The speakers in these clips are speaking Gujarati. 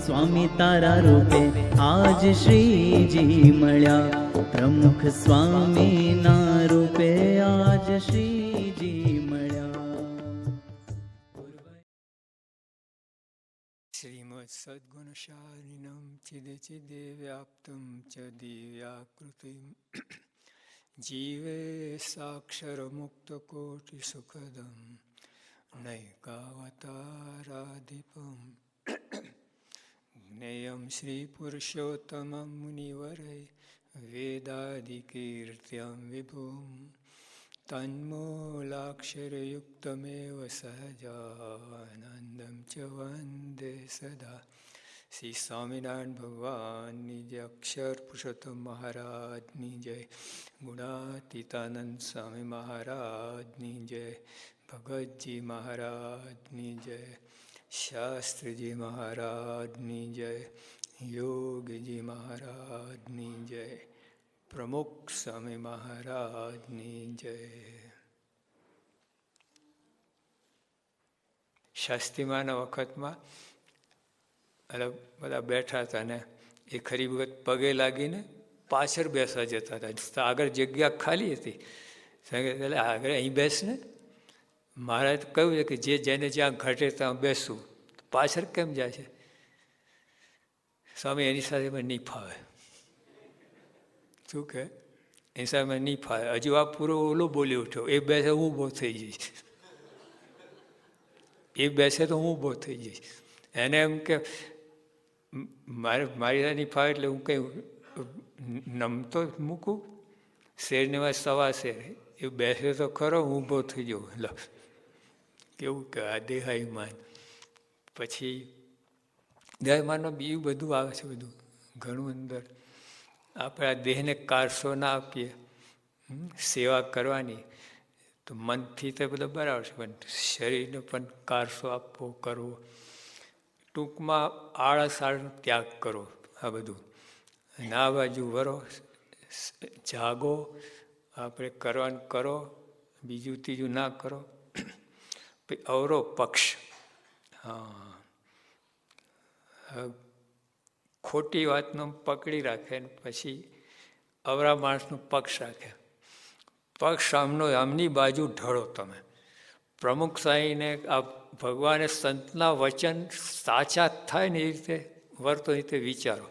સ્વામી તારા રૂપે આજ શ્રીજી મળ્યા, પ્રમુખ સ્વામીના રૂપે આજ શ્રીજી મળ્યા. શ્રીમદ સદ્ગુણશાલિનમ ચિદે ચિદે વ્યાપ્તમ ચ દિવ્યાકૃતિમ જીવે સાક્ષર મુક્ત કોટિ સુખદમ નૈકાવતારાધિપમ જ્ઞેયમ શ્રી પુરુષોત્તમમ મુનિવરૈ વેદાદિકીર્ત્યમ વિભુમ તન્મૂલાક્ષરયુક્તમેવ સહજાનંદમ ચ વંદે સદા. શ્રી સ્વામિનારાયણ ભગવાનની જય, અક્ષર પુરુષોત્તમ મહારાજની જય, ગુણાતીતાનંદ સ્વામી મહારાજની જય, ભગતજી મહારાજની જય, શાસ્ત્રીજી મહારાજની જય, યોગીજી મહારાજની જય, પ્રમુખ સ્વામી મહારાજની જય. શાસ્ત્રીમાના વખતમાં બધા બેઠા હતા ને એ ખરી વખત પગે લાગીને પાછળ બેસવા જતા હતા. આગળ જગ્યા ખાલી હતી, એટલે આગળ અહીં બેસ ને. મહારાજ કહ્યું છે કે જે જેને જ્યાં ઘટે ત્યાં બેસવું, પાછળ કેમ જાય છે? સ્વામી એની સાથે મને નહીં ફાવે. શું કે એની સાથે મને નહીં ફાવે. હજુ આ પૂરો ઓલો બોલી ઉઠ્યો, એ બેસે હું ઊભો થઈ જઈશ, એ બેસે તો હું ઊભો થઈ જઈશ. એને એમ કે મારી સાથે નહીં ફાવે એટલે હું કંઈ નમતો મૂકું. શેરની વાત સવા શેર, એ બેસે તો ખરો, હું ઊભો થઈ જાઉં. લો કેવું કે આ દેહાયમાન. પછી દેહાયમાનમાં બીજું બધું આવે છે, બધું ઘણું અંદર. આપણે આ દેહને કારસો ના આપીએ, સેવા કરવાની, તો મનથી તો બધું બરાબર છે, પણ શરીરને પણ કારસો આપવો, કરવો. ટૂંકમાં આળસ ત્યાગ કરો. આ બધું ના બાજુ વરો, જાગો, આપણે કરવાનું કરો, બીજું ત્રીજું ના કરો. પછી અવરો પક્ષ, હા, ખોટી વાતનો પકડી રાખે ને પછી અવરા માણસનો પક્ષ રાખે. પક્ષ આમની બાજુ ઢળો તમે. પ્રમુખ સાહીને આ ભગવાને સંતના વચન સાચા થાય ને એ રીતે વર્તો, એ રીતે વિચારો.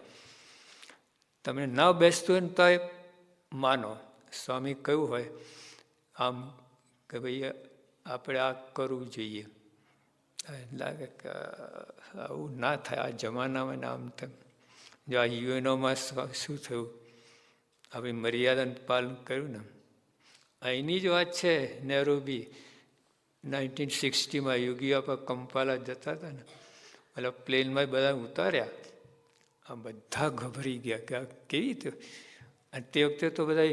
તમને ન બેસતું હોય ને તો એ માનો. સ્વામી કહ્યું હોય આમ કે ભાઈ આપણે આ કરવું જોઈએ, લાગે કે આવું ના થાય આ જમાનામાં. આમ તેમ જો આ યુએનઓમાં શું થયું, આપણી મર્યાદાનું પાલન કર્યું ને. અહીંની જ વાત છે, નેરોબી 1960માં યોગી આપા કંપાલા જતા હતા ને, એટલે પ્લેનમાં બધા ઉતાર્યા. આ બધા ગભરી ગયા કે આ કેવી રીતે. અને તે વખતે તો બધા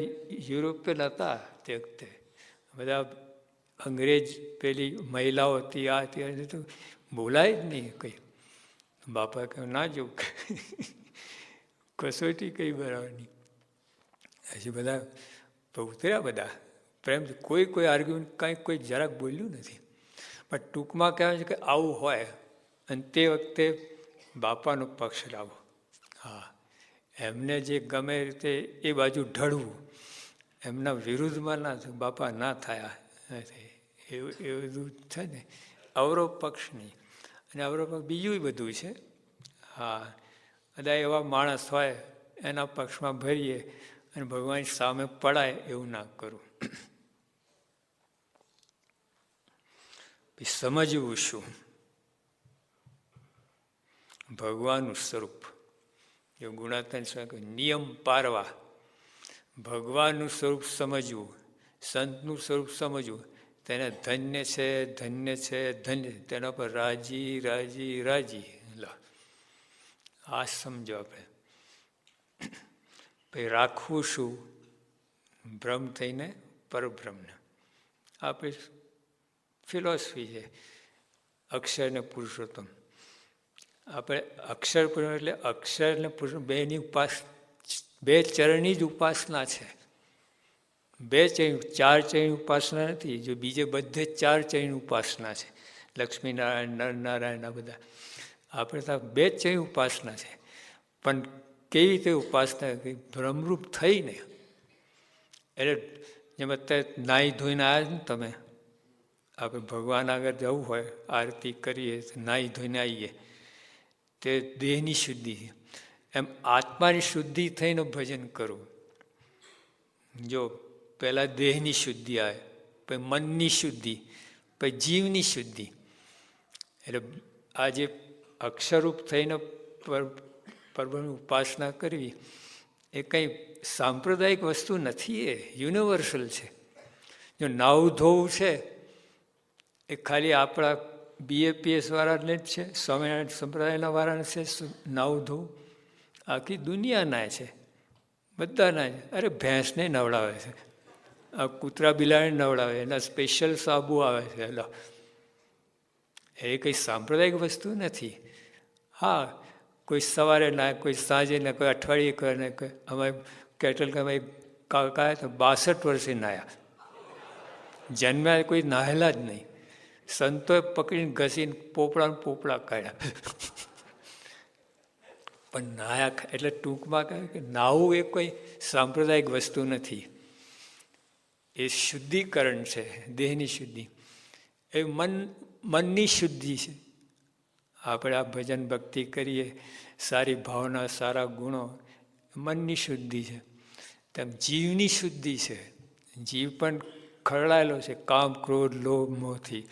યુરોપિયન હતા, તે વખતે બધા અંગ્રેજ પેલી મહિલાઓ હતી, આ હતી, તો બોલાય જ નહીં કંઈ. બાપા કહે ના જવું, કસોટી કઈ બરાબર નહીં. હજી બધા ઉતર્યા, બધા પ્રેમથી, કોઈ આર્ગ્યુમેન્ટ કાંઈ કોઈ જરાક બોલ્યું નથી. પણ ટૂંકમાં કહેવાય છે કે આવું હોય, અને તે વખતે બાપાનો પક્ષ લાવો. હા, એમને જે ગમે રીતે એ બાજુ ઢળવું, એમના વિરુદ્ધમાં ના થયું, બાપા ના થયા, એવું બધું છે ને. અવરો પક્ષ નહીં. અને અવરો પક્ષ બીજું બધું છે. હા, બધા એવા માણસ હોય એના પક્ષમાં ભરીએ અને ભગવાન સામે પડાય એવું ના કરવું. સમજવું શું? ભગવાનનું સ્વરૂપ. એ ગુણાત્મક નિયમ પારવા, ભગવાનનું સ્વરૂપ સમજવું, સંતનું સ્વરૂપ સમજવું, તેને ધન્ય છે, ધન્ય છે, ધન્ય, તેના પર રાજી રાજી રાજી. આ સમજો આપણે. પછી રાખવું શું? બ્રહ્મ થઈને પરબ્રહ્મને. આપણી ફિલોસફી છે અક્ષર ને પુરુષોત્તમ. આપણે અક્ષર પુરુષ એટલે અક્ષર ને પુરુષ બેની બે ચરણની જ ઉપાસના છે. બે ચરણ, ચાર ચરણની ઉપાસના નથી. જો બીજે બધે 4 ચરણની ઉપાસના છે. લક્ષ્મીનારાયણ, નરનારાયણ, આ બધા. આપણે તો બે જ છે ઉપાસના છે, પણ કેવી રીતે ઉપાસના બ્રહ્મરૂપ થઈને. એટલે જેમ અત્યારે નાહી ધોઈને આવ્યા ને તમે, આપણે ભગવાન આગળ જવું હોય, આરતી કરીએ, નાહી ધોઈને આવીએ, તે દેહની શુદ્ધિ. એમ આત્માની શુદ્ધિ થઈને ભજન કરવું. જો પહેલાં દેહની શુદ્ધિ આવે, પછી મનની શુદ્ધિ, પછી જીવની શુદ્ધિ. એટલે આ જે અક્ષરરૂપ થઈને પરબ્રહ્મની ઉપાસના કરવી એ કંઈ સાંપ્રદાયિક વસ્તુ નથી, એ યુનિવર્સલ છે. જો નાવું ધોવું છે એ ખાલી આપણા BAPS વાળાને જ છે, સ્વામિનારાયણ સંપ્રદાયના વાળાને છે નાવું ધોવું? આખી દુનિયાના છે, બધાના છે. અરે ભેંસને નવડાવે છે, આ કૂતરા બિલાડીને નવડાવે, એના સ્પેશિયલ સાબુ આવે છે. એટલે એ કંઈ સાંપ્રદાયિક વસ્તુ નથી. હા, કોઈ સવારે ના, કોઈ સાંજે ના, કોઈ અઠવાડિયે કરે ને. અમે કેટલ અમે કાકા તો 62 વર્ષે નાહ્યા, જન્મ્યા કોઈ નાહેલા જ નહીં. સંતોએ પકડીને ઘસીને પોપડા કાઢ્યા. પણ નાયા એટલે ટૂંકમાં કહે કે નાવું એ કોઈ સાંપ્રદાયિક વસ્તુ નથી, એ શુદ્ધિકરણ છે, દેહની શુદ્ધિ. એ મનની શુદ્ધિ છે. આપણે આ ભજન ભક્તિ કરીએ, સારી ભાવના, સારા ગુણો, મનની શુદ્ધિ છે. તેમ જીવની શુદ્ધિ છે. જીવ પણ ખરડાયેલો છે કામ, ક્રોધ, લોભ, મોહથી.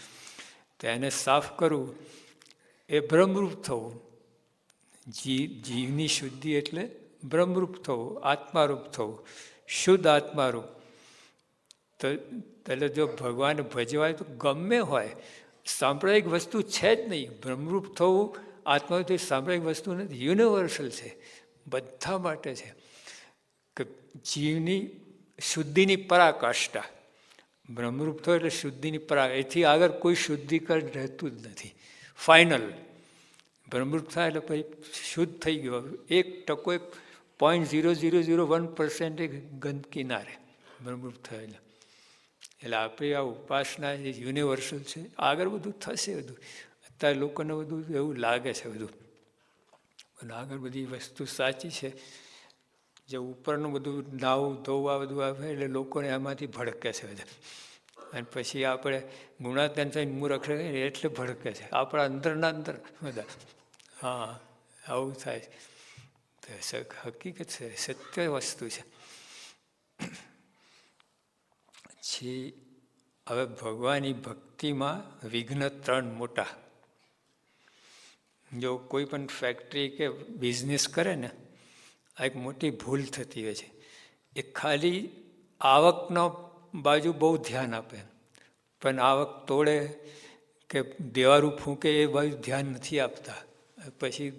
તો એને સાફ કરવું એ બ્રહ્મરૂપ થવું. જીવની શુદ્ધિ એટલે બ્રહ્મરૂપ થવું, આત્મારૂપ થવું, શુદ્ધ આત્મારૂપ. તો એટલે જો ભગવાનને ભજવાય તો ગમે હોય, સાંપ્રદાયિક વસ્તુ છે જ નહીં. બ્રહ્મરૂપ થવું આત્માથી સાંપ્રદાયિક વસ્તુ નથી, યુનિવર્સલ છે, બધા માટે છે. કે જીવની શુદ્ધિની પરાકાષ્ઠા બ્રહ્મરૂપ થયો એટલે શુદ્ધિની એથી આગળ કોઈ શુદ્ધિકરણ રહેતું જ નથી. ફાઇનલ બ્રહ્મરૂપ થાય એટલે પછી શુદ્ધ થઈ ગયો. 1% 0.0001% ગંદકી ના રહે બ્રહ્મરૂપ થયેલા. એટલે આપણી આ ઉપાસના એ યુનિવર્સલ છે. આગળ બધું થશે. બધું અત્યારે લોકોને બધું એવું લાગે છે બધું, પણ આગળ બધી વસ્તુ સાચી છે. જે ઉપરનું બધું નાવું ધોવા બધું આવે એટલે લોકોને એમાંથી ભડકે છે બધા. અને પછી આપણે ગુણાત્યાન થઈને મૂર્ખ એટલે ભડકે છે આપણા અંદરના અંદર બધા. હા, આવું થાય છે. હકીકત છે, સત્ય વસ્તુ છે. પછી હવે ભગવાનની ભક્તિમાં વિઘ્ન 3 મોટા. જો કોઈ પણ ફેક્ટરી કે બિઝનેસ કરે ને, આ એક મોટી ભૂલ થતી હોય છે. એ ખાલી આવકનો બાજુ બહુ ધ્યાન આપે, પણ આવક તોડે કે દેવારું ફૂંકે એ બાજુ ધ્યાન નથી આપતા. પછી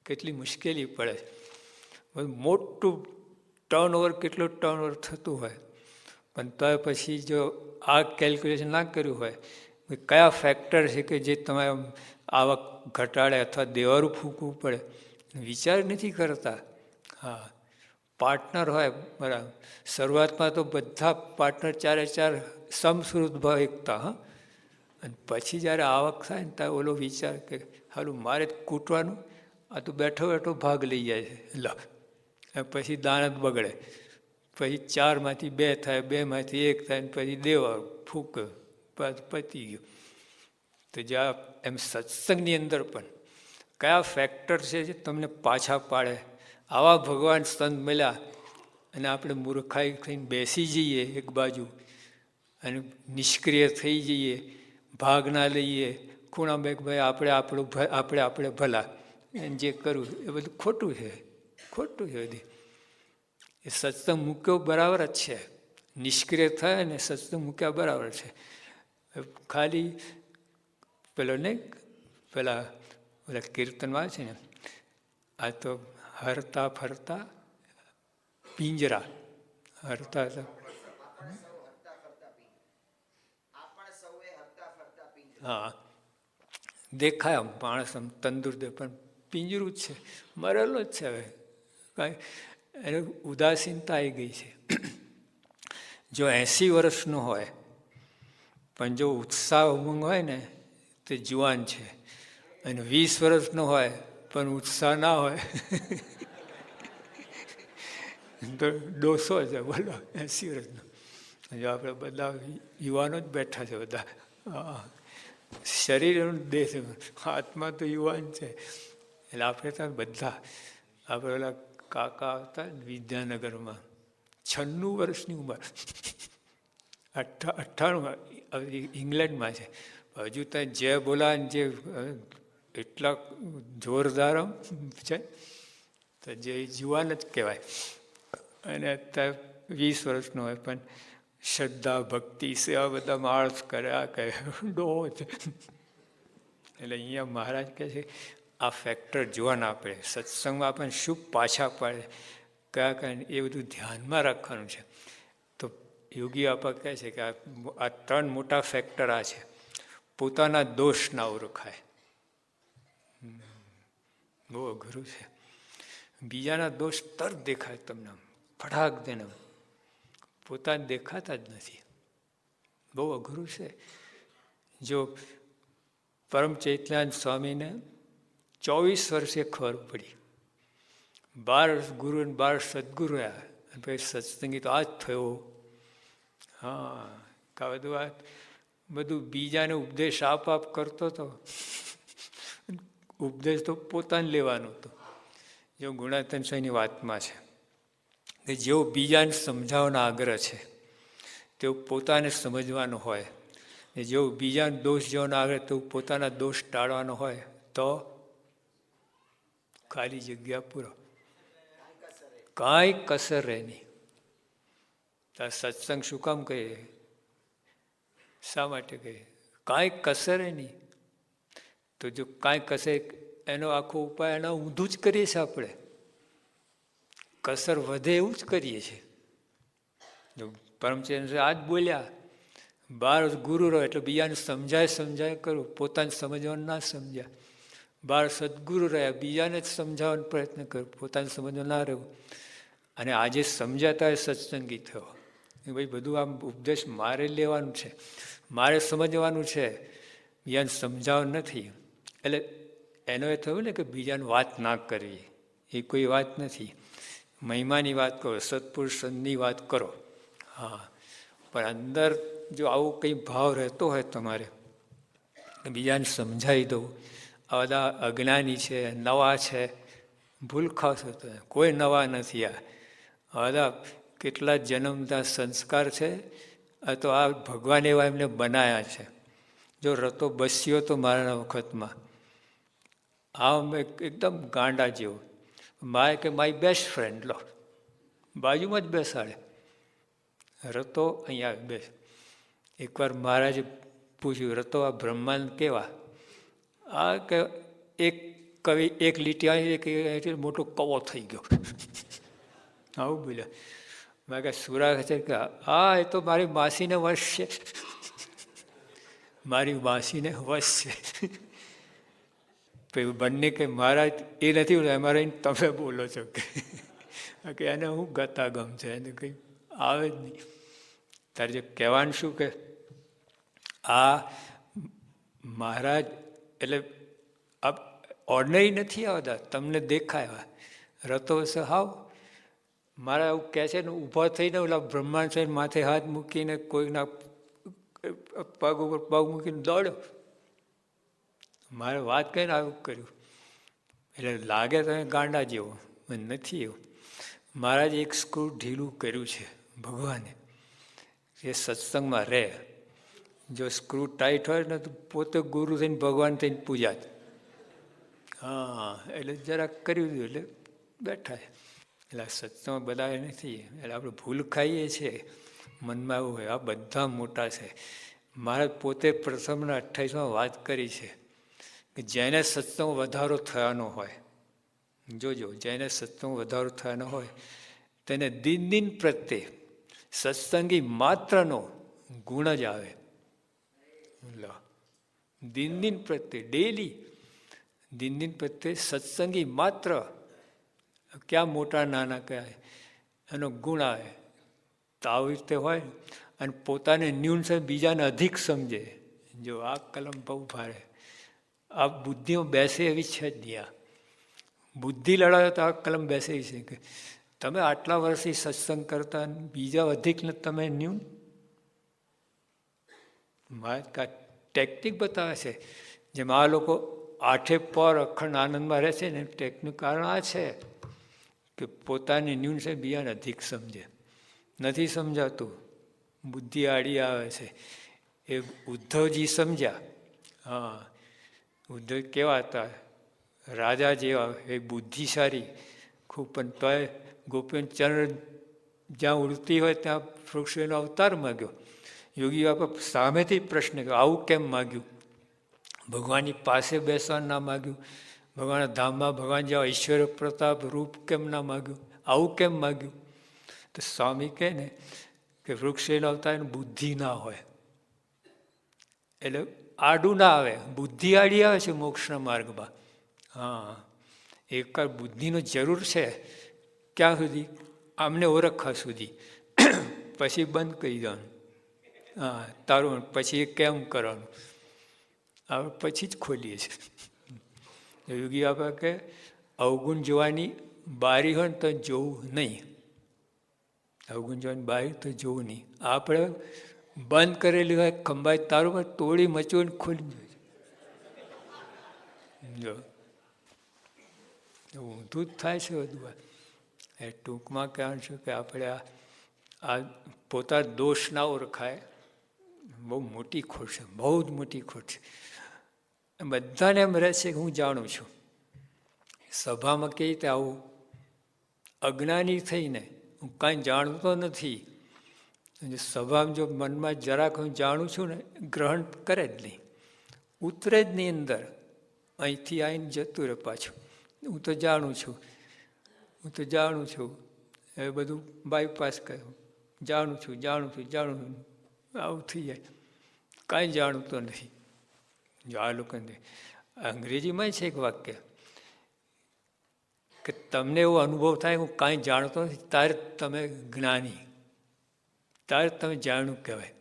કેટલી મુશ્કેલી પડે. મોટું ટર્નઓવર, કેટલું ટર્નઓવર થતું હોય, પણ તો પછી જો આ કેલ્ક્યુલેશન ના કર્યું હોય, કયા ફેક્ટર છે કે જે તમારે આવક ઘટાડે અથવા દેવારું ફૂંકવું પડે, વિચાર નથી કરતા. હા, પાર્ટનર હોય બરાબર. શરૂઆતમાં તો બધા પાર્ટનર 4 સમશ્રુત ભાવ એકતા. હા, અને પછી જ્યારે આવક થાય ને ત્યારે ઓલો વિચાર કે હાલું મારે જ કૂટવાનું, આ તો બેઠો બેઠો ભાગ લઈ જાય છે. લો, પછી દાનત બગડે. પછી 4માંથી 2 થાય, 2માંથી 1 થાય, ને પછી દેવા ફૂક પતી ગયું. તો જ્યાં એમ સત્સંગની અંદર પણ કયા ફેક્ટર છે જે તમને પાછા પાડે. આવા ભગવાન સંત મળ્યા અને આપણે મૂર્ખાઈ થઈને બેસી જઈએ એક બાજુ અને નિષ્ક્રિય થઈ જઈએ, ભાગ ના લઈએ, ખૂણા બેગ ભાઈ આપણે ભલા, એને જે કરવું એ બધું ખોટું છે, ખોટું છે બધી. એ સત્સંગ મૂક્યો બરાબર જ છે. નિષ્ક્રિય થાય ને સત્સંગ મૂક્યા બરાબર છે. ખાલી પેલા કીર્તનમાં છે ને, આ તો હરતા ફરતા પિંજરા, હરતા હા દેખાય આમ માણસ આમ તંદુરસ્ત, પણ પિંજરું જ છે, મરેલો જ છે. હવે કાંઈ એને ઉદાસીનતા આવી ગઈ છે. જો 80 વર્ષનો હોય પણ જો ઉત્સાહ ઉમંગ હોય ને તે જુવાન છે, અને 20 વર્ષનો હોય પણ ઉત્સાહ ના હોય તો ડોસો છે બોલો 80 વર્ષનો. જો આપણે બધા યુવાનો જ બેઠા છે બધા. શરીર દેહ છે, આત્મા તો યુવાન છે. એટલે આપણે ત્યાં બધા આપણે ઓલા કાકા હતા વિદ્યાનગરમાં 96 વર્ષની ઉંમર, 98 ઇંગ્લેન્ડમાં છે. હજુ ત્યાં જે બોલા જે એટલા જોરદાર છે તો જે જુવાન જ કહેવાય. અને અત્યારે 20 વર્ષનો હોય પણ શ્રદ્ધા ભક્તિ સેવા બધા માણસ કર્યા કહે ડોહો છે. એટલે અહીંયા મહારાજ કહે છે આ ફેક્ટર જોવાના આપણે સત્સંગમાં આપણને શું પાછા પાડે કયા કયા એ બધું ધ્યાનમાં રાખવાનું છે. તો યોગી આપા કહે છે કે આ 3 મોટા ફેક્ટર આ છે. પોતાના દોષ ના ઓળખાય, બહુ અઘરું છે. બીજાના દોષ તરત દેખાય તમને ફટાક દેને, પોતાને દેખાતા જ નથી, બહુ અઘરું છે. જો પરમ ચૈતન્યાનંદ સ્વામીને 24 વર્ષે ખબર પડી, 12 ગુરુ અને 12 સદગુરુ રહ્યા, અને પછી સત્સંગી તો આ જ થયો. હા, કા બધું બીજાને ઉપદેશ આપ કરતો હતો, ઉપદેશ તો પોતાને લેવાનો હતો. જો ગુણાતીત સ્વામીની વાતમાં છે કે જેવો બીજાને સમજાવવાનો આગ્રહ છે તેઓ પોતાને સમજવાનો હોય, ને જેવો બીજાને દોષ જવાનો આગ્રહ તેવું પોતાના દોષ ટાળવાનો હોય તો ખાલી જગ્યા પૂરો, કાંઈ કસર રહે નહીં. સત્સંગ શું કામ કહીએ, શા માટે કહીએ? કાંઈ કસર નહીં. તો જો કાંઈ કસર, એનો આખો ઉપાય એના ઊંધું જ કરીએ છીએ આપણે, કસર વધે એવું જ કરીએ છીએ. જો પરમચંદ્ર આ જ બોલ્યા, 12 ગુરુ રહો એટલે બીજાને સમજાય કરું, પોતાને સમજવાનું ના સમજ્યા. 12 સદગુરુ રહ્યા, બીજાને જ સમજાવવાનો પ્રયત્ન કરું, પોતાને સમજવા ના રહેવું. અને આજે સમજાતા સત્સંગી થયો. ભાઈ બધું આમ ઉપદેશ મારે લેવાનું છે, મારે સમજવાનું છે, બીજાને સમજાવવાનું નથી. એટલે એનો એ થયું ને કે બીજાને વાત ના કરવી, એ કોઈ વાત નથી. મહિમાની વાત કરો, સત્પુરુષ સંતની વાત કરો, હા, પણ અંદર જો આવો કંઈ ભાવ રહેતો હોય તમારે, બીજાને સમજાવી દઉં, આ બધા અજ્ઞાની છે, નવા છે, ભૂલ ખાશો તો કોઈ નવા નથી. આ બધા કેટલા જન્મતા સંસ્કાર છે, તો આ ભગવાન એવા એમને બનાવ્યા છે. જો રતો બસ્યો તો મારા વખતમાં આ એકદમ ગાંડા જેવો, મારે કે મારી બેસ્ટ ફ્રેન્ડ લો, બાજુમાં જ બેસાડે, રતો અહીંયા બેસ. એકવાર મહારાજે પૂછ્યું, રતો આ બ્રહ્માંડ કેવા? આ કે એક કવિ એક લીટી આવી મોટો કવો થઈ ગયો, આવું બોલ્યા. મેં કે સુરા છે કે હા એ તો મારી માસીને વશ છે, મારી માસીને વશ છે. પછી બંને કે મહારાજ એ નથી બોલો, અમારે તમે બોલો છો કે એને હું ગતા ગમ છે, એને કંઈ આવે જ નહીં. તારે જે કહેવાનું શું કે આ મહારાજ એટલે આ ઓર્ડનરી નથી આવતા, તમને દેખાય રતો હશે હાવ. મારા એવું કહે છે ને, ઊભા થઈને ઓલા બ્રહ્માંડ છે માથે હાથ મૂકીને કોઈના પગ ઉપર પગ મૂકીને દોડ્યો. મારે વાત કહીને આવું કર્યું, એટલે લાગે તમે ગાંડા જેવો, નથી એવું. મહારાજે એક સ્ક્રૂ ઢીલું કર્યું છે ભગવાને, એ સત્સંગમાં રહે. જો સ્ક્રૂ ટાઈટ હોય ને તો પોતે ગુરુ થઈને ભગવાન થઈને પૂજાત. હા, એટલે જરાક કર્યું એટલે બેઠા. એટલે સત્સંગમાં બધા નથી, એટલે આપણે ભૂલ ખાઈએ છીએ મનમાં એવું હોય. આ બધા મોટા છે. મારે પોતે પ્રથમના 28માં વાત કરી છે કે જેને સત્સંગ વધારો થવાનો હોય, જોજો, જેને સત્સંગ વધારો થવાનો હોય તેને દિન પ્રત્યે સત્સંગી માત્રનો ગુણ જ આવે. દિન પ્રત્યે ડેલી દિન પ્રત્યે સત્સંગી માત્ર, ક્યાં મોટા નાના કહેવાય, એનો ગુણ આવે. તો આવી રીતે હોય. અને પોતાને ન્યૂન સમજે, બીજાને અધિક સમજે. જો આ કલમ બહુ ભારે, આ બુદ્ધિમાં બેસે એવી છે જ નહીં. આ બુદ્ધિ લડાવે તો આ કલમ બેસે છે કે તમે આટલા વર્ષથી સત્સંગ કરતા બીજા અધિકને તમે ન્યૂન ટેકનિક બતાવે છે. જેમ આ લોકો 8 પર અખંડ આનંદમાં રહે છે ને ટેકનિક કારણ આ છે કે પોતાની ન્યૂન છે બીજાને અધિક સમજે. નથી સમજાતું, બુદ્ધિ આડી આવે છે. એ ઉદ્ધવજી સમજ્યા. હા, ઉદ્ધવ કેવા હતા? રાજા જેવા, એ બુદ્ધિશાળી ખૂબ, પણ તોય ગોપીન ચરણ જ્યાં ઉડતી હોય ત્યાં વૃક્ષનો અવતાર માગ્યો. યોગી બાપા સામેથી પ્રશ્ન કર્યો, આવું કેમ માગ્યું? ભગવાનની પાસે બેસવા ના માગ્યું? ભગવાનના ધામમાં ભગવાન જેવા ઐશ્વર્ય પ્રતાપ રૂપ કેમ ના માગ્યું? આવું કેમ માગ્યું? તો સ્વામી કહે ને કે વૃક્ષનો અવતાર બુદ્ધિ ના હોય એટલે આડું ના આવે. બુદ્ધિ આડી આવે છે મોક્ષના માર્ગમાં. હા, એક બુદ્ધિનો જરૂર છે. ક્યાં સુધી? આમને ઓળખવા સુધી. પછી બંધ કરી દેવાનું. હા, તારું પછી કેમ કરવાનું? આપણે પછી જ ખોલીએ છીએ. યોગી બાપા કે અવગુણ જોવાની બારી હોય ને તો જોવું નહીં. અવગુણ જોવાની બારી તો જોવું નહીં. આપણે બંધ કરેલી હોય ખંભાઈ તારું પર તોડી મચોને ખોલી જો ઊંધું જ થાય છે બધું. એ ટૂંકમાં કહેવાનું છે કે આપણે આ પોતાના દોષ ના ઓળખાય, બહુ મોટી ખોટ છે, બહુ જ મોટી ખોટ છે. બધાને એમ રહે છે કે હું જાણું છું. સભામાં કેવી રીતે આવું અજ્ઞાની થઈને હું કાંઈ જાણતો નથી. સભામાં જો મનમાં જરાક હું જાણું છું ને ગ્રહણ કરે જ નહીં, ઉતરે જ નહીં અંદર. અહીંથી આવીને જતું રહે પાછું. હું તો જાણું છું, હું તો જાણું છું, એ બધું બાયપાસ કર્યું. જાણું છું, જાણું છું, જાણું છું, આવું થઈ જાય. કાંઈ જાણતો નથી. જો આ લોકોને અંગ્રેજીમાં છે એક વાક્ય કે તમને એવો અનુભવ થાય હું કાંઈ જાણતો નથી, ત્યારે તમે જ્ઞાની, ત્યારે તમે જાણ્યું કહેવાય.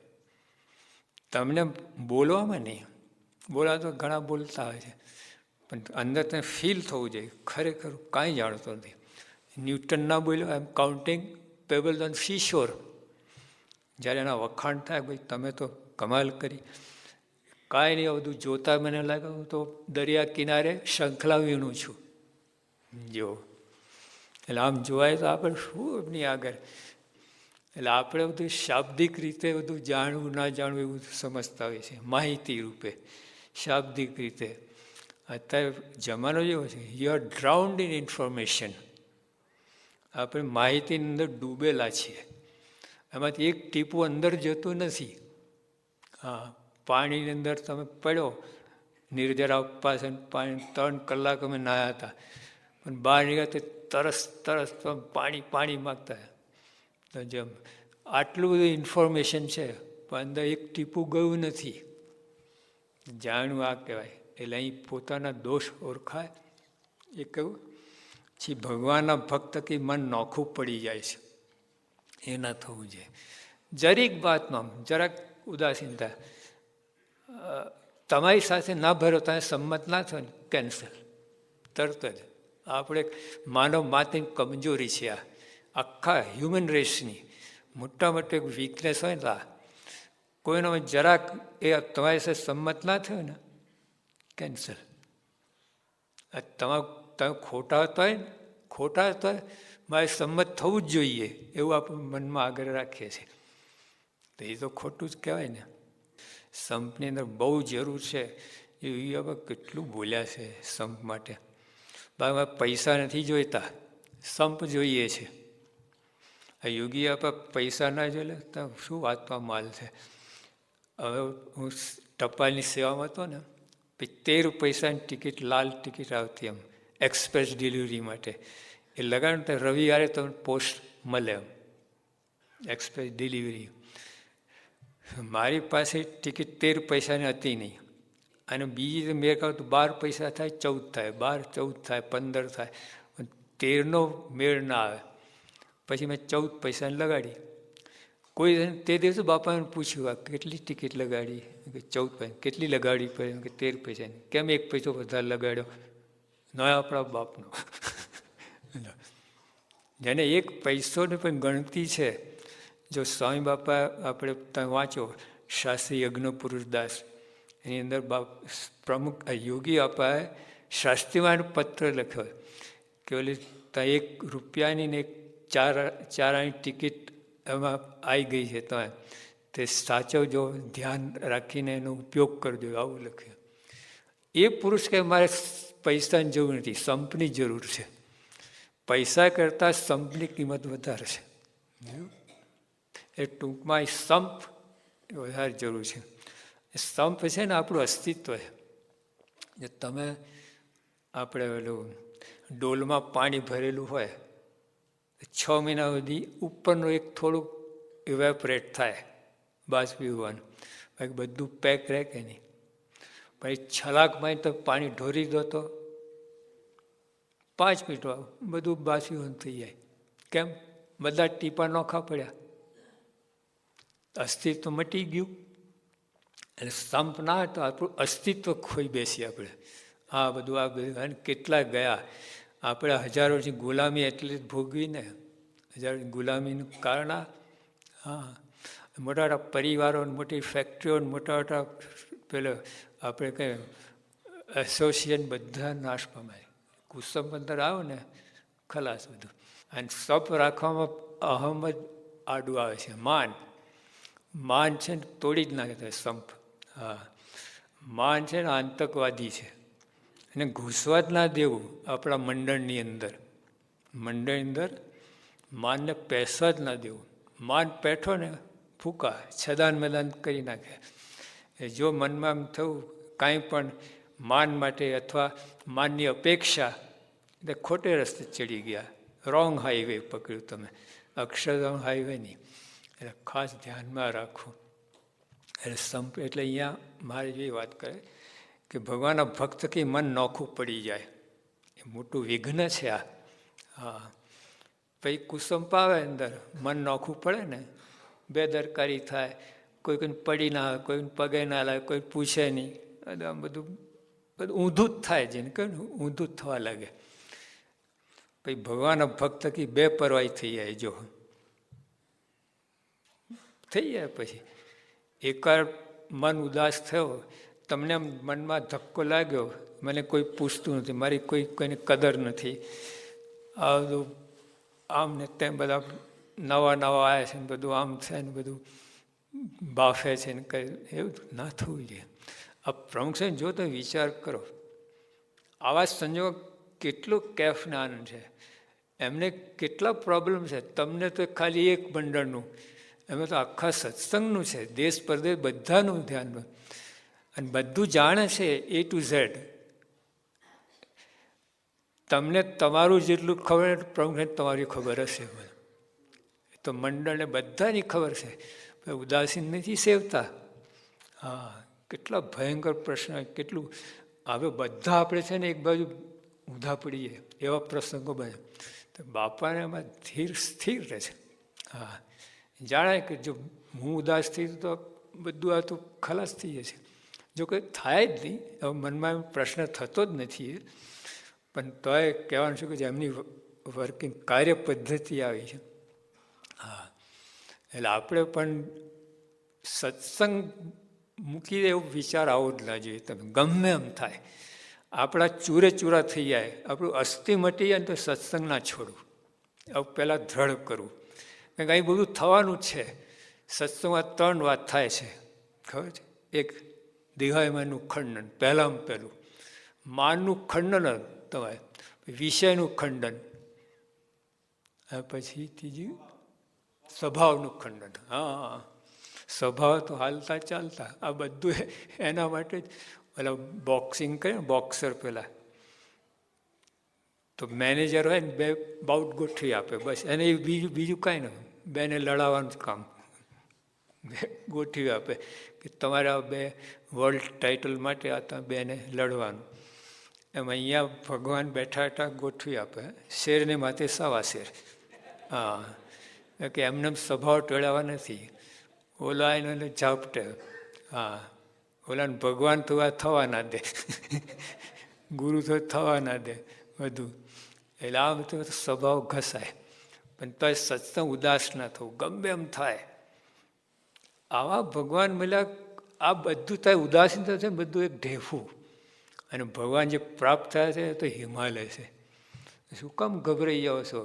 તમને બોલવામાં નહીં, બોલવા તો ઘણા બોલતા હોય છે, પણ અંદર તમે ફીલ થવું જોઈએ ખરેખર કાંઈ જાણતો નથી. ન્યૂટન ના બોલ્યો આઈ એમ કાઉન્ટિંગ પેબલ્સ ઓન સીશોર. જ્યારે એના વખાણ થાય ભાઈ તમે તો કમાલ કરી, કાંઈ નહીં. બધું જોતા મને લાગે હું તો દરિયા કિનારે શંખલા વીણું છું. જો એટલે આમ જોવાય તો આપણે શું એમની આગળ. એટલે આપણે બધું શાબ્દિક રીતે બધું જાણવું ના જાણવું એવું સમજતા હોય છે, માહિતી રૂપે શાબ્દિક રીતે. અત્યારે જમાનો જેવો છે, યુ આર ડ્રાઉન્ડ ઇન ઇન્ફોર્મેશન. આપણે માહિતીની અંદર ડૂબેલા છીએ, એમાંથી એક ટીપું અંદર જતું નથી. હા, પાણીની અંદર તમે પડ્યો, નિર્જરા ઉપવાસ પાણી 3 કલાક અમે નાહ્યા હતા, પણ બહાર નીકળ્યા તે તરસ તરસ પાણી પાણી માગતા. તો જેમ આટલું બધું ઇન્ફોર્મેશન છે પણ અંદર એક ટીપું ગયું નથી. જાણવું આ કહેવાય. એટલે અહીં પોતાના દોષ ઓળખાય એ કહ્યું. પછી ભગવાનના ભક્ત કે મન નોખું પડી જાય છે, એ ના થવું જોઈએ. જરીક વાતમાં જરાક ઉદાસીનતા, તમારી સાથે ના ભરો, તમે સંમત ના થયો ને કેન્સલ તરત જ. આપણે માનવ માત્રની કમજોરી છે આ, આખા હ્યુમન રેસની મોટા મોટી વીકનેસ હોય ને. કોઈનો જરાક એ તમારી સાથે સંમત ના થયો ને કેન્સલ. તમે ખોટા હતા હોય ને, ખોટા હતા મારે સંમત થવું જ જોઈએ એવું આપણે મનમાં આગળ રાખીએ છીએ, તો એ તો ખોટું જ કહેવાય ને. સંપની અંદર બહુ જરૂર છે. એ હવે કેટલું બોલ્યા છે સંપ માટે. બાબા પૈસા નથી જોઈતા, સંપ જોઈએ છે. આ યોગી આપા પૈસા ના જોઈએ તો શું વાતમાં માલ છે. હવે હું ટપાલની સેવામાં હતો ને, 13 પૈસાની ટિકિટ, લાલ ટિકિટ આવતી એમ એક્સપ્રેસ ડિલિવરી માટે. એ લગાડો તો રવિવારે તમને પોસ્ટ મળે એમ એક્સપ્રેસ ડિલિવરી. મારી પાસે ટિકિટ 13 પૈસાની હતી નહીં, અને બીજી મેં કહું તો 12 પૈસા થાય, 14 થાય, 12, 14 થાય, 15 થાય, 13નો મેળ ના આવે. પછી મેં 14 પૈસાની લગાડી. કોઈ તે દિવસે બાપાને પૂછ્યું, આ કેટલી ટિકિટ લગાડી? કે 14 પૈસા. કેટલી લગાડી પડે? કે 13 પૈસાની. કેમ 1 પૈસો વધારે લગાડ્યો? ના, આપણા બાપનો. જેને 1 પૈસોની પણ ગણતી છે. જો સ્વામી બાપા આપણે તમે વાંચો શાસ્ત્રી યજ્ઞ પુરુષદાસ, એની અંદર પ્રમુખ યોગી બાપાએ શાસ્ત્રીમાં પત્ર લખ્યો કે ઓલી ત્યાં 1 રૂપિયાની ને 4 આની ટિકિટ એમાં આવી ગઈ છે, તમે તે સાચવજો, ધ્યાન રાખીને એનો ઉપયોગ કરજો, આવું લખ્યું. એ પુરુષ કે મારે પૈસાની જરૂર નથી, સંપની જરૂર છે. પૈસા કરતાં સંપની કિંમત વધારે છે. એ ટૂંકમાં સંપ વધારે જરૂર છે. સંપ છે ને આપણું અસ્તિત્વ છે. જે તમે આપણે પેલું ડોલમાં પાણી ભરેલું હોય, 6 મહિના સુધી ઉપરનું એક થોડુંક ઇવેપરેટ થાય, બાષ્પીભવન, બાકી બધું પેક રહે કે નહીં. પછી છલાકમાં તો પાણી ઢોરી દો તો 5 મિનિટમાં બધું બાષ્પીભવન થઈ જાય. કેમ? બધા ટીપા નોખા પડ્યા, અસ્તિત્વ મટી ગયું. એટલે સંપ ના તો આપણું અસ્તિત્વ ખોઈ બેસીએ આપણે. આ બધું કેટલા ગયા આપણે, હજારોની ગુલામી એટલે જ ભોગવીને, હજારોની ગુલામીનું કારણ. હા, મોટા મોટા પરિવારો, મોટી ફેક્ટરીઓ, મોટા મોટા પેલો આપણે કંઈ એસોસિએશન બધા નાશ પામાય. કુસમ અંદર આવો ને ખલાસ બધું. અને સપ રાખવામાં અહમ જ આડું આવે છે. માન છે ને તોડી જ નાખે સંપ. હા, માન છે ને આતંકવાદી છે, અને ઘૂસવા જ ના દેવું આપણા મંડળની અંદર. મંડળની અંદર માનને પેસવા જ ના દેવું. માન પેઠો ને ફૂકા છદાન મેદાન કરી નાખે. જો મનમાં એમ થયું કાંઈ પણ માન માટે અથવા માનની અપેક્ષા, એટલે ખોટે રસ્તે ચડી ગયા, રોંગ હાઈવે પકડ્યું તમે, અક્ષરધામ હાઈવે નહીં. એટલે ખાસ ધ્યાનમાં રાખવું. એટલે સંપ એટલે અહીંયા મારે જેવી વાત કરે કે ભગવાનના ભક્ત કે મન નોખું પડી જાય, એ મોટું વિઘ્ન છે આ. હા, પછી કુસંપ આવે અંદર, મન નોખું પડે ને, બેદરકારી થાય, કોઈ કોઈને પડી ના આવે, કોઈને પગે ના લાગે, કોઈ પૂછે નહીં, આમ બધું ઊંધું જ થાય. જેને કહ્યું ને ઊંધું જ થવા લાગે. પછી ભગવાનના ભક્ત કે બેપરવાહી થઈ જાય. જો થઈ જાય પછી એકવાર મન ઉદાસ થયો, તમને મનમાં ધક્કો લાગ્યો, મને કોઈ પૂછતું નથી, મારી કોઈને કદર નથી, આ બધું આમ ને તેમ બધા નવા આવ્યા છે ને બધું આમ છે ને બધું બાફે છે ને કંઈ એવું ના થવું જોઈએ. આ પ્રમુખ છે જો તમે વિચાર કરો, આવા સંજોગ કેટલું કેફને આનંદ છે, એમને કેટલા પ્રોબ્લેમ છે. તમને તો ખાલી એક મંડળનું, એમાં તો આખા સત્સંગનું છે, દેશ પરદેશ બધાનું ધ્યાન, અને બધું જાણે છે A to Z. તમને તમારું જેટલું ખબર, પ્રમુખને તમારી ખબર હશે, તો મંડળને બધાની ખબર છે, ઉદાસીન નથી સેવતા. હા, કેટલા ભયંકર પ્રશ્ન, કેટલું હવે બધા આપણે છે ને એક બાજુ ઊંધા પડીએ એવા પ્રસંગો બને. તો બાપાને એમાં ધીર સ્થિર રહે છે. હા, જાણે કે જો હું ઉદાસ થઈ તો બધું આ તો ખલાસ થઈ જશે. જો કંઈ થાય જ નહીં, હવે મનમાં પ્રશ્ન થતો જ નથી, પણ તોય કહેવાનું છે કે એમની વર્કિંગ કાર્ય પદ્ધતિ આવી છે. હા, એટલે આપણે પણ સત્સંગ મૂકી દે એવો વિચાર આવો જ ના જોઈએ. તમે ગમે એમ થાય, આપણા ચૂરે ચૂરા થઈ જાય, આપણું અસ્થિ મટી જાય ને તો સત્સંગ ના છોડવું, આવું પહેલાં દ્રઢ કરવું. કારણ કે અહીં બધું થવાનું છે. સત્સંગમાં 3 વાત થાય છે, ખબર છે? એક દેહાયમાનનું ખંડન, પહેલામાં પહેલું માનનું ખંડન તમારે, વિષયનું ખંડન, પછી ત્રીજું સ્વભાવનું ખંડન. હા, સ્વભાવ તો હાલતા ચાલતા, આ બધું એના માટે જ. પેલા બોક્સિંગ કરે ને, બોક્સર પેલા તો મેનેજર હોય ને 2 બાઉટ ગોઠવી આપે, બસ એને બીજું કાંઈ નહીં, 2ને લડાવવાનું કામ ગોઠવી આપે કે તમારે આ 2 વર્લ્ડ ટાઇટલ માટે આ 2ને લડવાનું. એમ અહીંયા ભગવાન બેઠા બેઠા ગોઠવી આપે, શેરને માથે 1.25 શેર. હા, કે એમને સ્વભાવ ટળાવવા નથી. ઓલા એને ઝાપટે, હા ઓલાને ભગવાન તો આ થવા ના દે, ગુરુ તો થવા ના દે બધું. એટલે આ બધું સ્વભાવ ઘસાય. પણ તો સત્સંગ ઉદાસ ના થવું, ગમે એમ થાય. આવા ભગવાન મળ્યા, આ બધું થાય ઉદાસીનતા છે બધું એક ઢેફું. અને ભગવાન જે પ્રાપ્ત થયા છે તો હિમાલય છે. શું કામ ગભરાઈ જાઓ છો?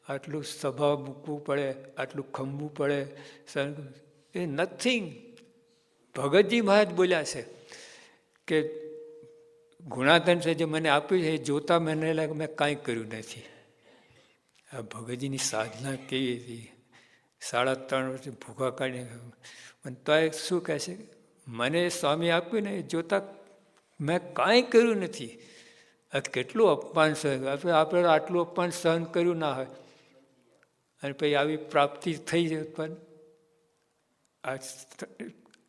આટલું સ્વભાવ મૂકવું પડે, આટલું ખંભવું પડે, એ નથિંગ. ભગતજી મહારાજ બોલ્યા છે કે ગુણાધન છે જે મને આપ્યું છે એ જોતા મને લાગે મેં કાંઈ કર્યું નથી. આ ભગતજીની સાધના કેવી હતી, 3.5 વર્ષથી ભૂખા કાઢીને, પણ તો શું કહે છે, મને સ્વામી આપ્યું ને એ જોતા મેં કાંઈ કર્યું નથી. આ કેટલું અપમાન સહન, આપણે આટલું અપમાન સહન કર્યું ના હોય અને પછી આવી પ્રાપ્તિ થઈ જાય. પણ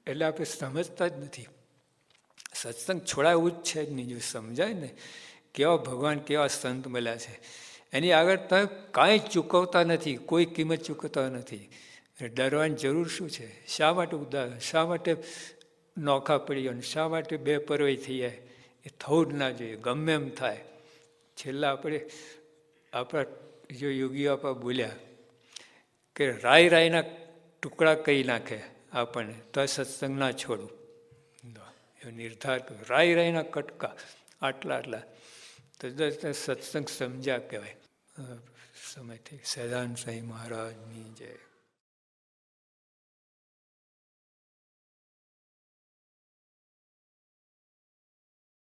એટલે આપણે સમજતા જ નથી. સત્સંગ છોડાવવું જ છે જ નહીં. જો સમજાય ને કેવા ભગવાન કેવા સંત મળ્યા છે, એની આગળ તમે કાંઈ ચૂકવતા નથી, કોઈ કિંમત ચૂકવતા નથી. ડરવાની જરૂર શું છે? શા માટે ઉદાસ, શા માટે નોખા પડી જાય, શા માટે બેપરવાઈ થઈ જાય? એ થવું જ ના જોઈએ. ગમે એમ થાય. છેલ્લા આપણા જો યોગીઓ આપણા બોલ્યા કે રાયના ટુકડા કહી નાખે આપણને તો સત્સંગ ના છોડવું. એવો નિર્ધાર કર્યો, રાયના કટકા આટલા તો સત્સંગ સમજ્યા કહેવાય. સમય થઈ. સહજાનંદ સ્વામી મહારાજની જય.